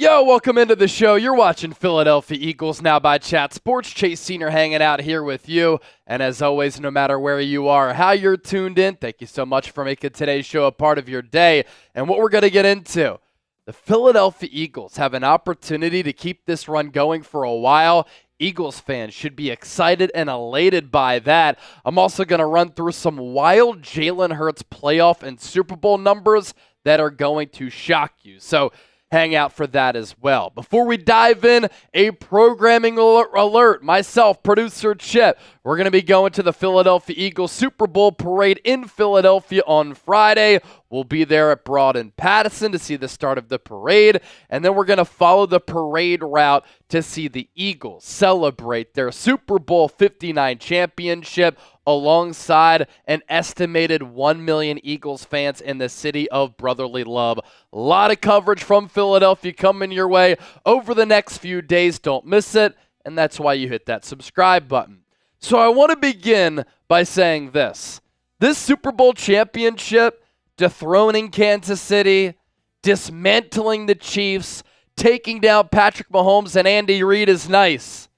Yo, welcome into the show. You're watching Philadelphia Eagles Now by Chat Sports. Chase Senior hanging out here with you. And as always, no matter where you are, how you're tuned in, thank you so much for making today's show a part of your day. And what we're going to get into, the Philadelphia Eagles have an opportunity to keep this run going for a while. Eagles fans should be excited and elated by that. I'm also going to run through some wild Jalen Hurts playoff and Super Bowl numbers that are going to shock you. So hang out for that as well. Before we dive in, a programming alert. Myself, producer Chip, we're going to be going to the Philadelphia Eagles Super Bowl parade in Philadelphia on Friday. We'll be there at Broad and Patterson to see the start of the parade, and then we're going to follow the parade route to see the Eagles celebrate their Super Bowl 59 championship alongside an estimated 1 million Eagles fans in the city of brotherly love. A lot of coverage from Philadelphia coming your way over the next few days. Don't miss it, and that's why you hit that subscribe button. So I want to begin by saying this. This Super Bowl championship, dethroning Kansas City, dismantling the Chiefs, taking down Patrick Mahomes and Andy Reid is nice.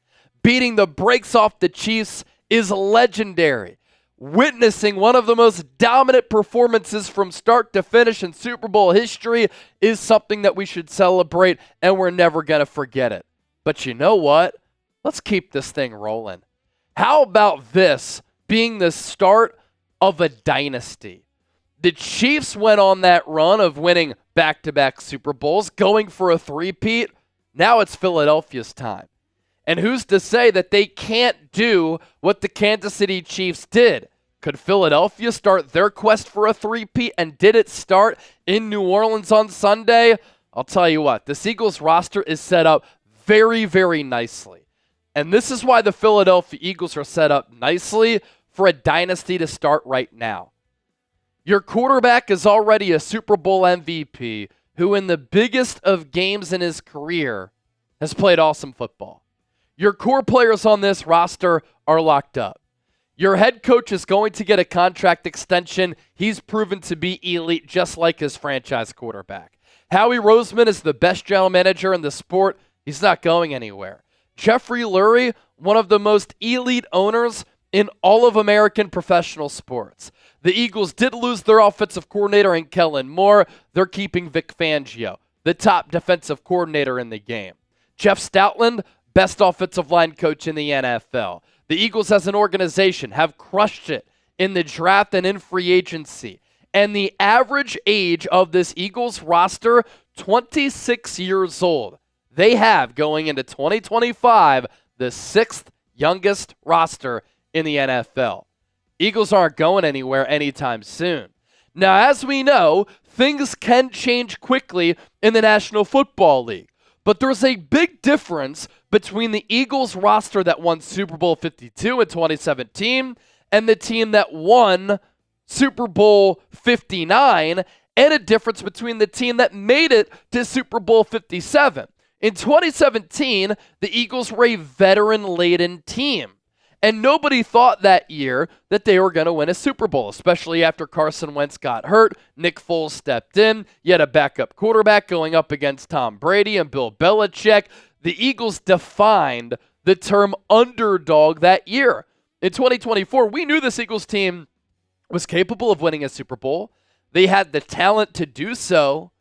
Beating the brakes off the Chiefs is legendary. Witnessing one of the most dominant performances from start to finish in Super Bowl history is something that we should celebrate, and we're never going to forget it. But you know what? Let's keep this thing rolling. How about this being the start of a dynasty? The Chiefs went on that run of winning back-to-back Super Bowls, going for a three-peat. Now it's Philadelphia's time. And who's to say that they can't do what the Kansas City Chiefs did? Could Philadelphia start their quest for a three-peat, and did it start in New Orleans on Sunday? I'll tell you what, this Eagles roster is set up very, very nicely. And this is why the Philadelphia Eagles are set up nicely for a dynasty to start right now. Your quarterback is already a Super Bowl MVP who in the biggest of games in his career has played awesome football. Your core players on this roster are locked up. Your head coach is going to get a contract extension. He's proven to be elite just like his franchise quarterback. Howie Roseman is the best general manager in the sport. He's not going anywhere. Jeffrey Lurie, one of the most elite owners in all of American professional sports. The Eagles did lose their offensive coordinator in Kellen Moore. They're keeping Vic Fangio, the top defensive coordinator in the game. Jeff Stoutland, best offensive line coach in the NFL. The Eagles as an organization have crushed it in the draft and in free agency. And the average age of this Eagles roster, 26 years old. They have, going into 2025, the sixth youngest roster in the NFL. Eagles aren't going anywhere anytime soon. Now, as we know, things can change quickly in the National Football League. But there's a big difference between the Eagles roster that won Super Bowl 52 in 2017 and the team that won Super Bowl 59, and a difference between the team that made it to Super Bowl 57. In 2017, the Eagles were a veteran-laden team. And nobody thought that year that they were going to win a Super Bowl, especially after Carson Wentz got hurt. Nick Foles stepped in. You had a backup quarterback going up against Tom Brady and Bill Belichick. The Eagles defined the term underdog that year. In 2024, we knew this Eagles team was capable of winning a Super Bowl. They had the talent to do so.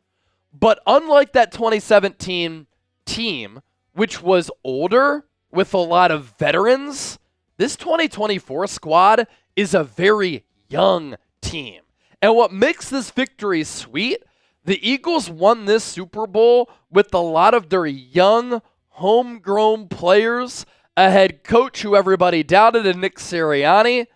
But unlike that 2017 team, which was older with a lot of veterans, this 2024 squad is a very young team. And what makes this victory sweet, the Eagles won this Super Bowl with a lot of their young, homegrown players, a head coach who everybody doubted in Nick Sirianni,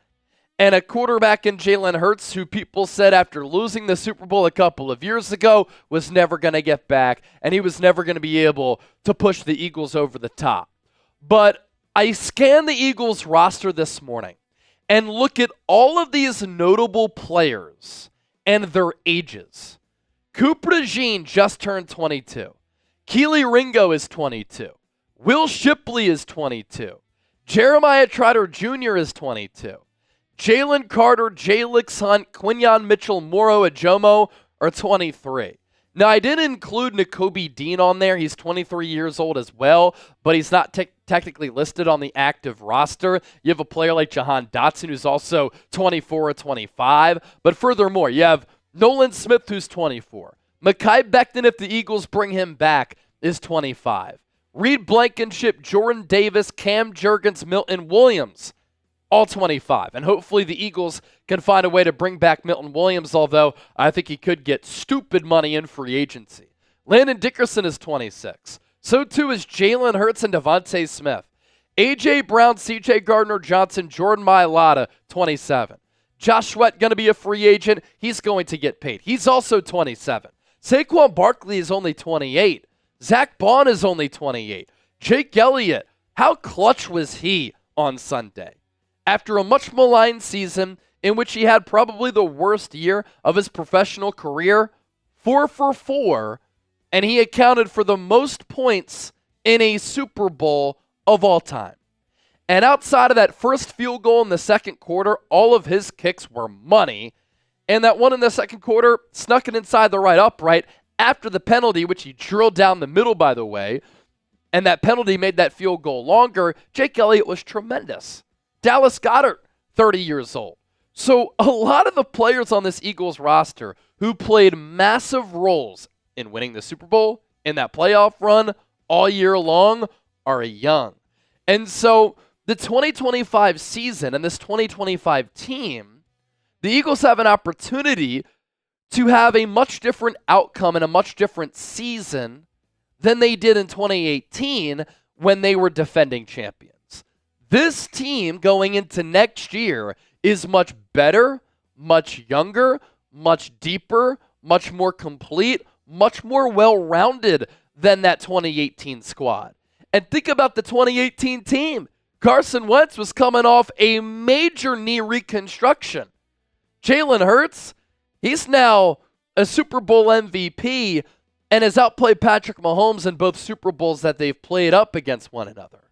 and a quarterback in Jalen Hurts who people said after losing the Super Bowl a couple of years ago was never going to get back, and he was never going to be able to push the Eagles over the top. But I scanned the Eagles roster this morning and look at all of these notable players and their ages. Cooper DeJean just turned 22. Keely Ringo is 22. Will Shipley is 22. Jeremiah Trotter Jr. is 22. Jalen Carter, Jalix Hunt, Quinyon Mitchell, Moro Ajomo are 23. Now, I did include Nakobe Dean on there. He's 23 years old as well, but he's not technically listed on the active roster. You have a player like Jahan Dotson, who's also 24 or 25. But furthermore, you have Nolan Smith, who's 24. Mekhi Becton, if the Eagles bring him back, is 25. Reed Blankenship, Jordan Davis, Cam Jurgens, Milton Williams, all 25. And hopefully the Eagles can find a way to bring back Milton Williams, although I think he could get stupid money in free agency. Landon Dickerson is 26. So too is Jalen Hurts and DeVonta Smith. A.J. Brown, C.J. Gardner-Johnson, Jordan Mailata, 27. Josh Sweat going to be a free agent. He's going to get paid. He's also 27. Saquon Barkley is only 28. Zach Bond is only 28. Jake Elliott, how clutch was he on Sunday? After a much maligned season in which he had probably the worst year of his professional career, 4 for 4, and he accounted for the most points in a Super Bowl of all time. And outside of that first field goal in the second quarter, all of his kicks were money. And that one in the second quarter snuck it inside the right upright after the penalty, which he drilled down the middle, by the way. And that penalty made that field goal longer. Jake Elliott was tremendous. Dallas Goedert, 30 years old. So a lot of the players on this Eagles roster who played massive roles in winning the Super Bowl, in that playoff run, all year long, are young. And so the 2025 season and this 2025 team, the Eagles have an opportunity to have a much different outcome and a much different season than they did in 2018 when they were defending champions. This team going into next year is much better, much younger, much deeper, much more complete, much more well-rounded than that 2018 squad. And think about the 2018 team. Carson Wentz was coming off a major knee reconstruction. Jalen Hurts, he's now a Super Bowl MVP and has outplayed Patrick Mahomes in both Super Bowls that they've played up against one another.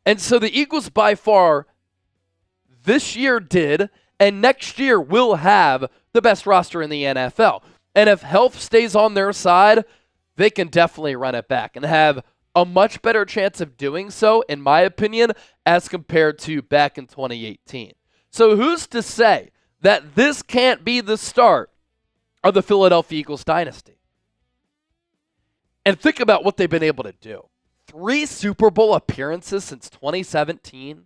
And so the Eagles by far this year did, and next year will have the best roster in the NFL. And if health stays on their side, they can definitely run it back and have a much better chance of doing so, in my opinion, as compared to back in 2018. So who's to say that this can't be the start of the Philadelphia Eagles dynasty? And think about what they've been able to do. 3 Super Bowl appearances since 2017,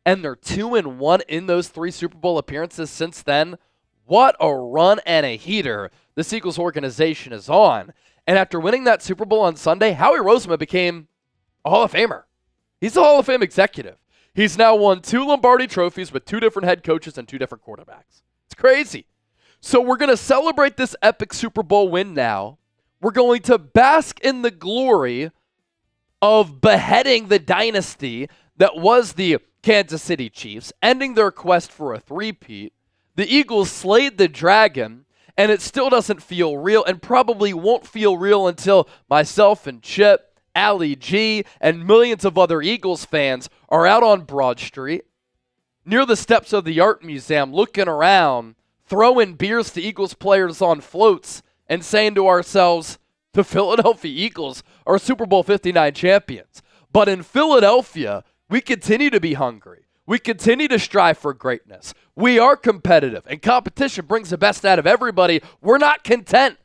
and they're 2-1 in those 3 Super Bowl appearances since then. What a run and a heater this Eagles organization is on. And after winning that Super Bowl on Sunday, Howie Roseman became a Hall of Famer. He's a Hall of Fame executive. He's now won 2 Lombardi trophies with 2 different head coaches and 2 different quarterbacks. It's crazy. So we're going to celebrate this epic Super Bowl win now. We're going to bask in the glory of beheading the dynasty that was the Kansas City Chiefs, ending their quest for a three-peat. The Eagles slayed the dragon, and it still doesn't feel real, and probably won't feel real until myself and Chip, Ali G, and millions of other Eagles fans are out on Broad Street, near the steps of the Art Museum, looking around, throwing beers to Eagles players on floats, and saying to ourselves, the Philadelphia Eagles are Super Bowl 59 champions. But in Philadelphia, we continue to be hungry. We continue to strive for greatness. We are competitive, and competition brings the best out of everybody. We're not content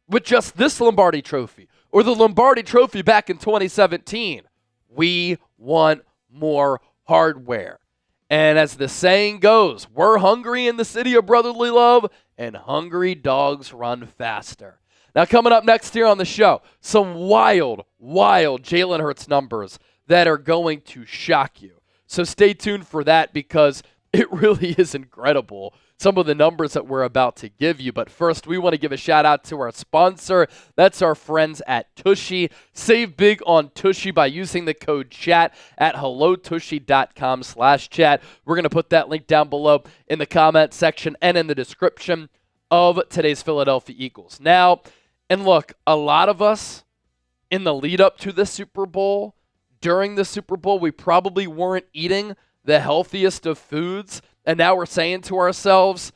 with just this Lombardi trophy or the Lombardi trophy back in 2017. We want more hardware. And as the saying goes, we're hungry in the city of brotherly love, and hungry dogs run faster. Now, coming up next here on the show, some wild Jalen Hurts numbers that are going to shock you. So stay tuned for that, because it really is incredible, some of the numbers that we're about to give you. But first, we want to give a shout out to our sponsor. That's our friends at Tushy. Save big on Tushy by using the code CHAT at hellotushy.com/chat. We're going to put that link down below in the comment section and in the description of today's Philadelphia Eagles. Now, and look, a lot of us in the lead up to the Super Bowl, during the Super Bowl, we probably weren't eating the healthiest of foods. And now we're saying to ourselves,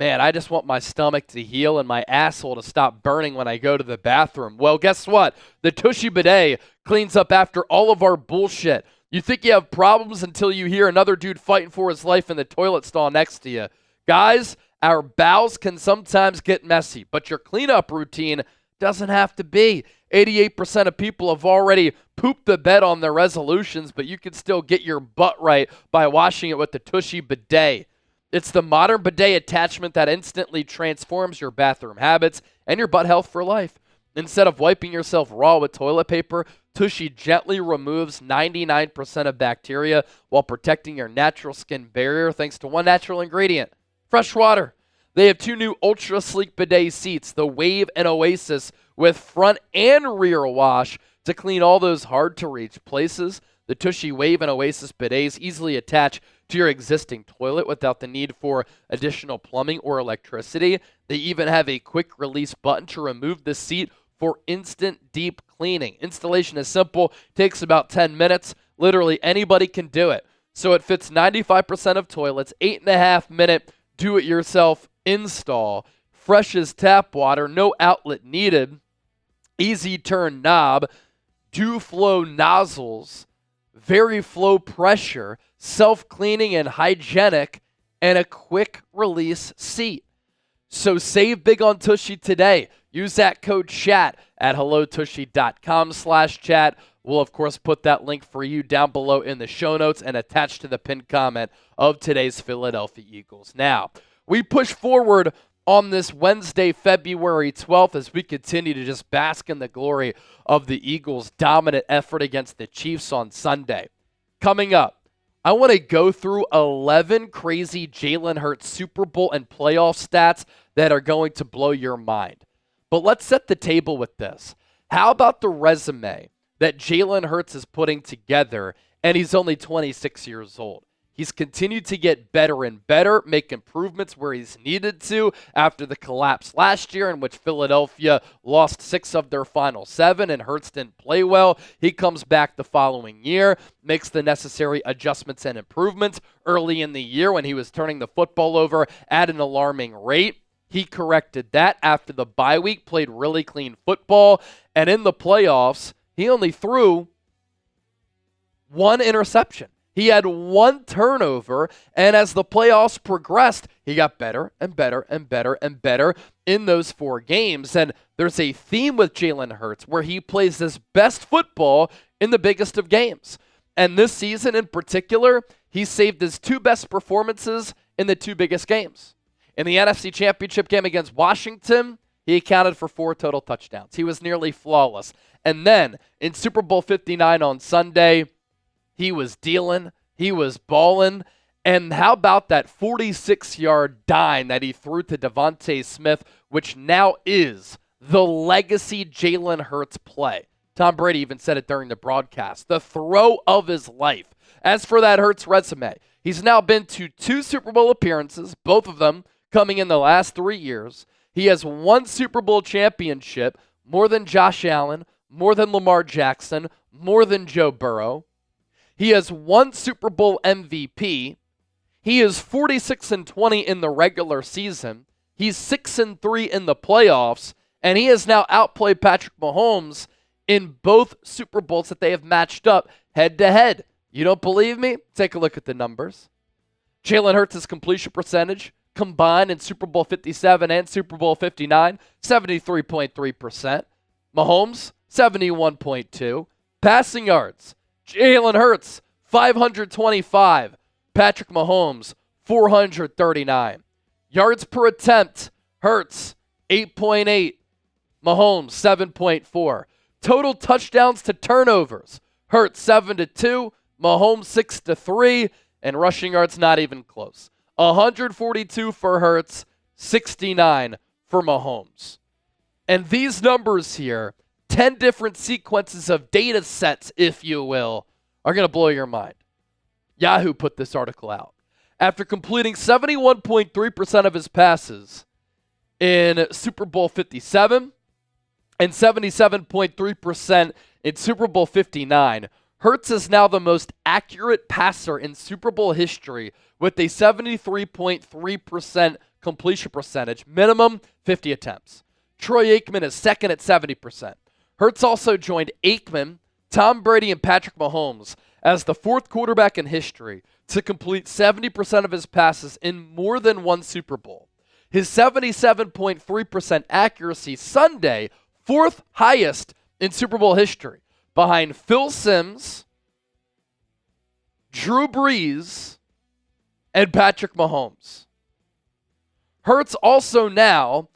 man, I just want my stomach to heal and my asshole to stop burning when I go to the bathroom. Well, guess what? The Tushy bidet cleans up after all of our bullshit. You think you have problems until you hear another dude fighting for his life in the toilet stall next to you. Guys, our bowels can sometimes get messy, but your cleanup routine doesn't have to be. 88% of people have already pooped the bed on their resolutions, but you can still get your butt right by washing it with the Tushy bidet. It's the modern bidet attachment that instantly transforms your bathroom habits and your butt health for life. Instead of wiping yourself raw with toilet paper, Tushy gently removes 99% of bacteria while protecting your natural skin barrier thanks to one natural ingredient, fresh water. They have 2 new ultra sleek bidet seats, the Wave and Oasis, with front and rear wash to clean all those hard to reach places. The Tushy Wave and Oasis bidets easily attach to your existing toilet without the need for additional plumbing or electricity. They even have a quick release button to remove the seat for instant deep cleaning. Installation is simple, takes about 10 minutes. Literally anybody can do it. So it fits 95% of toilets, 8.5-minute do-it-yourself install. Fresh as tap water, no outlet needed. Easy turn knob, dew flow nozzles, very flow pressure, self-cleaning and hygienic, and a quick release seat. So save big on Tushy today. Use that code CHAT at hellotushy.com/chat. We'll, of course, put that link for you down below in the show notes and attached to the pinned comment of today's Philadelphia Eagles. Now, we push forward on this Wednesday, February 12th, as we continue to just bask in the glory of the Eagles' dominant effort against the Chiefs on Sunday. Coming up, I want to go through 11 crazy Jalen Hurts Super Bowl and playoff stats that are going to blow your mind. But let's set the table with this. How about the resume that Jalen Hurts is putting together, and he's only 26 years old? He's continued to get better and better, make improvements where he's needed to after the collapse last year in which Philadelphia lost 6 of their final 7 and Hurts didn't play well. He comes back the following year, makes the necessary adjustments and improvements early in the year when he was turning the football over at an alarming rate. He corrected that after the bye week, played really clean football, and in the playoffs, he only threw 1 interception. He had 1 turnover, and as the playoffs progressed, he got better and better and better and better in those 4 games. And there's a theme with Jalen Hurts where he plays his best football in the biggest of games. And this season in particular, he saved his 2 best performances in the 2 biggest games. In the NFC Championship game against Washington, he accounted for 4 total touchdowns. He was nearly flawless. And then in Super Bowl 59 on Sunday, he was dealing, he was balling, and how about that 46-yard dime that he threw to DeVonta Smith, which now is the legacy Jalen Hurts play. Tom Brady even said it during the broadcast, the throw of his life. As for that Hurts resume, he's now been to 2 Super Bowl appearances, both of them coming in the last 3 years. He has 1 Super Bowl championship, more than Josh Allen, more than Lamar Jackson, more than Joe Burrow. He has 1 Super Bowl MVP. He is 46-20 in the regular season. He's 6-3 in the playoffs, and he has now outplayed Patrick Mahomes in both Super Bowls that they have matched up head-to-head. You don't believe me? Take a look at the numbers. Jalen Hurts' completion percentage combined in Super Bowl 57 and Super Bowl 59, 73.3%. Mahomes, 71.2. Passing yards, Jalen Hurts, 525. Patrick Mahomes, 439. Yards per attempt, Hurts, 8.8. Mahomes, 7.4. Total touchdowns to turnovers, Hurts, 7-2. Mahomes, 6-3. And rushing yards, not even close. 142 for Hurts, 69 for Mahomes. And these numbers here, 10 different sequences of data sets, if you will, are going to blow your mind. Yahoo put this article out. After completing 71.3% of his passes in Super Bowl 57 and 77.3% in Super Bowl 59, Hurts is now the most accurate passer in Super Bowl history with a 73.3% completion percentage, minimum 50 attempts. Troy Aikman is second at 70%. Hurts also joined Aikman, Tom Brady, and Patrick Mahomes as the fourth quarterback in history to complete 70% of his passes in more than one Super Bowl. His 77.3% accuracy Sunday, fourth highest in Super Bowl history, behind Phil Simms, Drew Brees, and Patrick Mahomes. Hurts also now,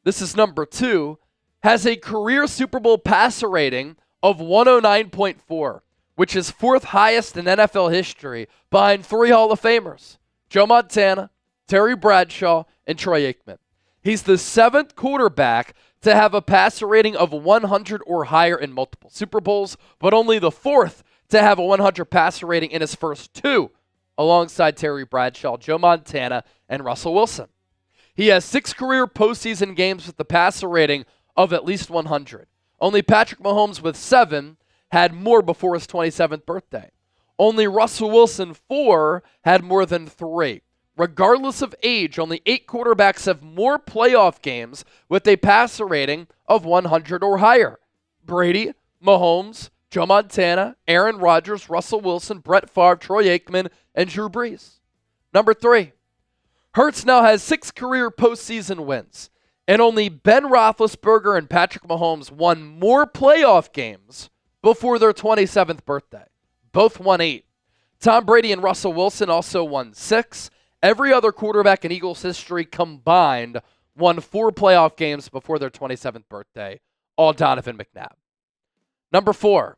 this is number 2, has a career Super Bowl passer rating of 109.4, which is fourth highest in NFL history, behind 3 Hall of Famers, Joe Montana, Terry Bradshaw, and Troy Aikman. He's the 7th quarterback to have a passer rating of 100 or higher in multiple Super Bowls, but only the 4th to have a 100 passer rating in his first 2, alongside Terry Bradshaw, Joe Montana, and Russell Wilson. He has 6 career postseason games with the passer rating of at least 100. Only Patrick Mahomes with 7 had more before his 27th birthday. Only Russell Wilson, 4, had more than 3. Regardless of age, only 8 quarterbacks have more playoff games with a passer rating of 100 or higher. Brady, Mahomes, Joe Montana, Aaron Rodgers, Russell Wilson, Brett Favre, Troy Aikman, and Drew Brees. Number 3, Hurts now has 6 career postseason wins, and only Ben Roethlisberger and Patrick Mahomes won more playoff games before their 27th birthday. Both won 8. Tom Brady and Russell Wilson also won 6. Every other quarterback in Eagles history combined won 4 playoff games before their 27th birthday, all Donovan McNabb. Number 4,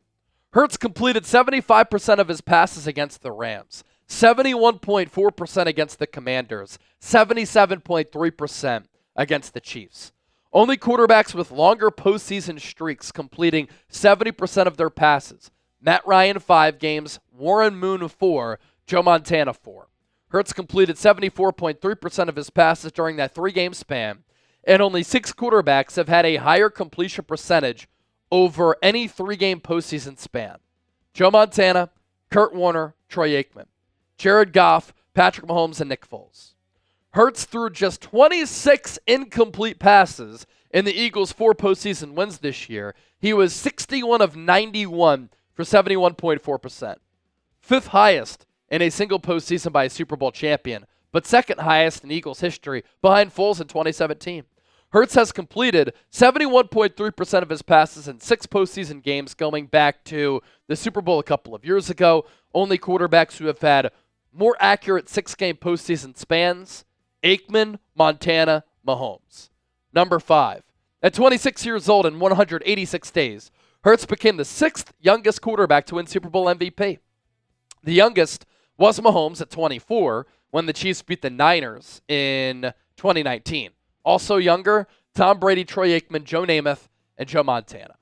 Hurts completed 75% of his passes against the Rams, 71.4% against the Commanders, 77.3% against the Chiefs. Only quarterbacks with longer postseason streaks completing 70% of their passes. Matt Ryan 5 games, Warren Moon 4, Joe Montana 4. Hurts completed 74.3% of his passes during that 3-game span, and only 6 quarterbacks have had a higher completion percentage over any 3-game postseason span. Joe Montana, Kurt Warner, Troy Aikman, Jared Goff, Patrick Mahomes, and Nick Foles. Hurts threw just 26 incomplete passes in the Eagles' 4 postseason wins this year. He was 61 of 91 for 71.4%. 5th highest in a single postseason by a Super Bowl champion, but 2nd highest in Eagles history, behind Foles in 2017. Hurts has completed 71.3% of his passes in 6 postseason games going back to the Super Bowl a couple of years ago. Only quarterbacks who have had more accurate 6-game postseason spans: Aikman, Montana, Mahomes. Number 5. At 26 years old and 186 days, Hurts became the 6th youngest quarterback to win Super Bowl MVP. The youngest was Mahomes at 24 when the Chiefs beat the Niners in 2019. Also younger, Tom Brady, Troy Aikman, Joe Namath, and Joe Montana.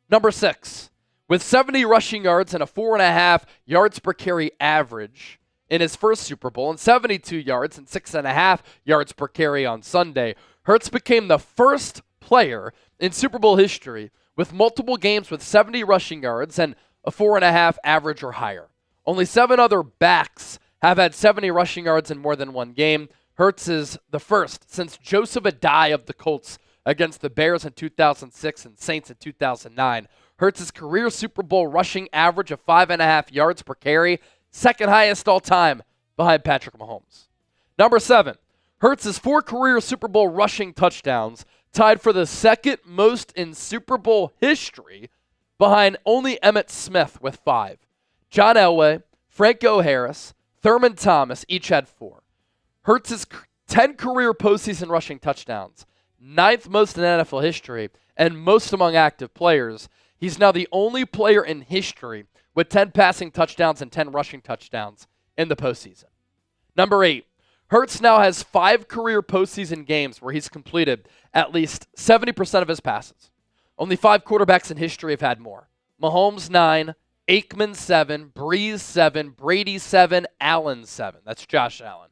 Number 6. With 70 rushing yards and a 4.5 yards per carry average in his first Super Bowl and 72 yards and 6.5 yards per carry on Sunday, Hurts became the first player in Super Bowl history with multiple games with 70 rushing yards and a 4.5 average or higher. Only 7 other backs have had 70 rushing yards in more than one game. Hurts is the first since Joseph Adai of the Colts against the Bears in 2006 and Saints in 2009. Hurts' career Super Bowl rushing average of 5.5 yards per carry, 2nd highest all time behind Patrick Mahomes. Number 7, Hurts' 4 career Super Bowl rushing touchdowns, tied for the 2nd most in Super Bowl history, behind only Emmitt Smith with 5. John Elway, Franco Harris, Thurman Thomas each had 4. Hurts' 10 career postseason rushing touchdowns, 9th most in NFL history, and most among active players. He's now the only player in history with 10 passing touchdowns and 10 rushing touchdowns in the postseason. Number 8, Hurts now has 5 career postseason games where he's completed at least 70% of his passes. Only 5 quarterbacks in history have had more. Mahomes 9, Aikman 7, Brees 7, Brady 7, Allen 7. That's Josh Allen.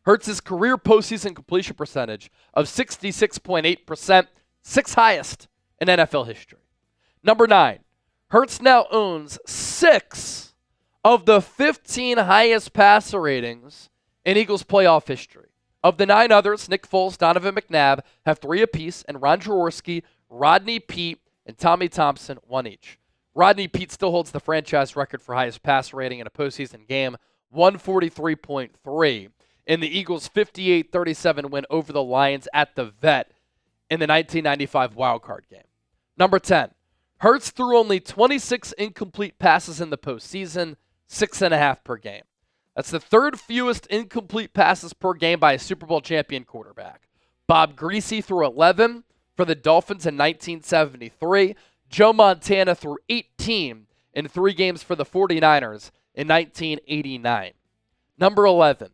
Hurts' career postseason completion percentage of 66.8%, 6th highest in NFL history. Number 9, Hurts now owns 6 of the 15 highest passer ratings in Eagles playoff history. Of the 9 others, Nick Foles, Donovan McNabb have 3 apiece, and Ron Jaworski, Rodney Peete, and Tommy Thompson 1 each. Rodney Peete still holds the franchise record for highest pass rating in a postseason game, 143.3, in the Eagles' 58-37 win over the Lions at the Vet in the 1995 wildcard game. Number 10, Hurts threw only 26 incomplete passes in the postseason, 6.5 per game. That's the 3rd fewest incomplete passes per game by a Super Bowl champion quarterback. Bob Greasy threw 11 for the Dolphins in 1973. Joe Montana threw 18 in 3 games for the 49ers in 1989. Number 11,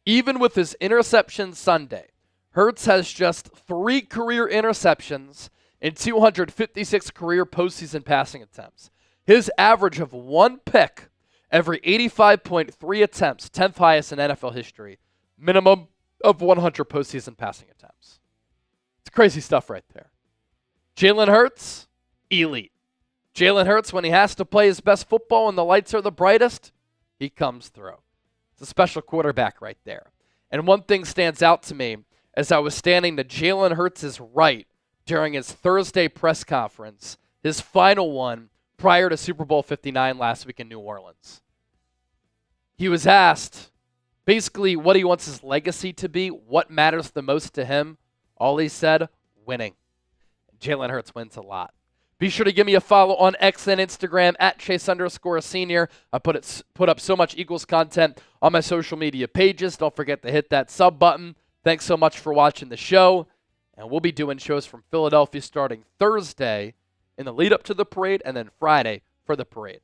even with his interception Sunday, Hurts has just 3 career interceptions in 256 career postseason passing attempts. His average of 1 pick every 85.3 attempts, 10th highest in NFL history, minimum of 100 postseason passing attempts. It's crazy stuff right there. Jalen Hurts, elite. Jalen Hurts, when he has to play his best football and the lights are the brightest, he comes through. It's a special quarterback right there. And one thing stands out to me as I was standing to Jalen Hurts' right during his Thursday press conference, his final one prior to Super Bowl 59 last week in New Orleans. He was asked basically what he wants his legacy to be, what matters the most to him. All he said, winning. Jalen Hurts wins a lot. Be sure to give me a follow on X and Instagram at Chase_Senior. I put up so much Eagles content on my social media pages. Don't forget to hit that sub button. Thanks so much for watching the show. And we'll be doing shows from Philadelphia starting Thursday in the lead up to the parade and then Friday for the parade.